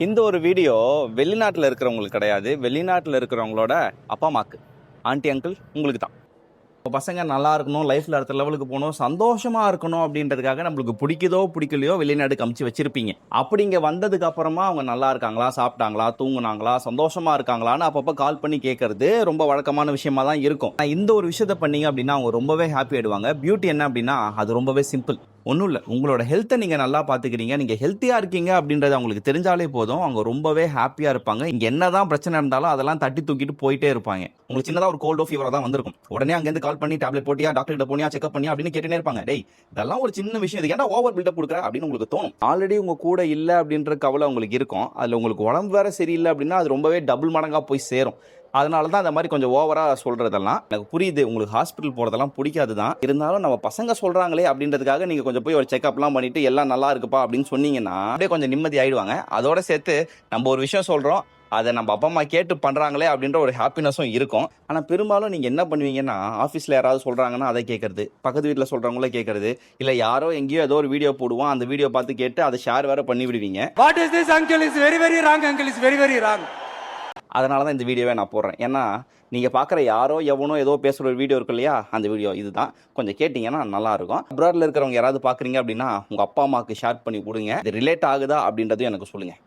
இந்த ஒரு வீடியோ வெளிநாட்டில் இருக்கிறவங்களுக்கு கிடையாது, வெளிநாட்டில் இருக்கிறவங்களோட அப்பா அம்மாக்கு, ஆண்டி அங்கிள் உங்களுக்கு தான். பசங்க நல்லா இருக்கணும், லைஃப்பில் அடுத்த லெவலுக்கு போகணும், சந்தோஷமாக இருக்கணும் அப்படின்றதுக்காக நம்மளுக்கு பிடிக்குதோ பிடிக்கலையோ வெளிநாடு காமிச்சு வச்சிருப்பீங்க. அப்படி இங்கே வந்ததுக்கு அப்புறமா அவங்க நல்லா இருக்காங்களா, சாப்பிட்டாங்களா, தூங்குனாங்களா, சந்தோஷமா இருக்காங்களான்னு அப்பப்போ கால் பண்ணி கேட்கறது ரொம்ப வழக்கமான விஷயமா தான் இருக்கும். இந்த ஒரு விஷயத்த பண்ணீங்க அப்படின்னா அவங்க ரொம்பவே ஹாப்பி ஆயிடுவாங்க. பியூட்டி என்ன அப்படின்னா அது ரொம்பவே சிம்பிள். ஒன்றும் இல்லை, உங்களோட ஹெல்த்தை நீங்கள் நல்லா பார்த்துக்கிறீங்க, நீங்கள் ஹெல்த்தியாக இருக்கீங்க அப்படின்றது அவங்களுக்கு தெரிஞ்சாலே போதும், அவங்க ரொம்பவே ஹாப்பியாக இருப்பாங்க. இங்கே என்ன தான் பிரச்சனை இருந்தாலும் அதெல்லாம் தட்டி தூக்கிட்டு போயிட்டே இருப்பாங்க. உங்களுக்கு சின்னதாக ஒரு கோல்டோ ஃபீவராக தான் வந்திருக்கும், உடனே அங்கேருந்து கால் பண்ணி டேப்லெட் போட்டியா, டாக்டர் கிட்ட போனியா, செக்அப் பண்ணியா அப்படின்னு கேட்டுனே இருப்பாங்க. டேய் இதெல்லாம் ஒரு சின்ன விஷயம், இது ஏன்டா ஓவர் பில்டப் கொடுக்குற அப்படின்னு உங்களுக்கு தோணும். ஆல்ரெடி உங்க கூட இல்லை அப்படின்ற கவலை உங்களுக்கு இருக்கும், அதில் உங்களுக்கு உடம்பு வேற சரியில்லை அப்படின்னா அது ரொம்பவே டபுள் மடங்காக போய் சேரும். அதனால தான் அந்த மாதிரி கொஞ்சம் ஓவராக சொல்கிறதெல்லாம் எனக்கு புரியுது. உங்களுக்கு ஹாஸ்பிட்டல் போகிறதெல்லாம் பிடிக்காது தான், இருந்தாலும் நம்ம பசங்க சொல்கிறாங்களே அப்படின்றதுக்காக நீங்கள் கொஞ்சம் போய் ஒரு செக்அப்லாம் பண்ணிவிட்டு எல்லாம் நல்லா இருக்குப்பா அப்படின்னு சொன்னீங்கன்னா அப்படியே கொஞ்சம் நிம்மதி ஆகிடுவாங்க. அதோட சேர்த்து நம்ம ஒரு விஷயம் சொல்கிறோம், அதை நம்ம அப்பா அம்மா கேட்டு பண்ணுறாங்களே அப்படின்ற ஒரு ஹாப்பினஸும் இருக்கும். ஆனால் பெரும்பாலும் நீங்கள் என்ன பண்ணுவீங்கன்னா, ஆஃபீஸில் யாராவது சொல்கிறாங்கன்னா அதை கேட்குறது, பக்கத்து வீட்டில் சொல்கிறவங்களே கேட்குறது, இல்லை யாரோ எங்கேயோ ஏதோ ஒரு வீடியோ போடுவோம், அந்த வீடியோ பார்த்து கேட்டு அதை ஷேர் வேறு பண்ணி விடுவீங்க. What is this uncle, is very very wrong uncle, is very very wrong. அதனால தான் இந்த வீடியோவை நான் போடுறேன். ஏன்னா நீங்கள் பார்க்குற யாரோ எவனோ ஏதோ பேசுகிற ஒரு வீடியோ இருக்கு இல்லையா, அந்த வீடியோ இதுதான். கொஞ்சம் கேட்டிங்கன்னா நல்லாயிருக்கும். அப்ராடில் இருக்கிறவங்க யாராவது பார்க்குறீங்க அப்படின்னா உங்கள் அப்பா அம்மாவுக்கு ஷேர் பண்ணி கொடுங்க. இது ரிலேட் ஆகுதா அப்படின்றதையும் எனக்கு சொல்லுங்கள்.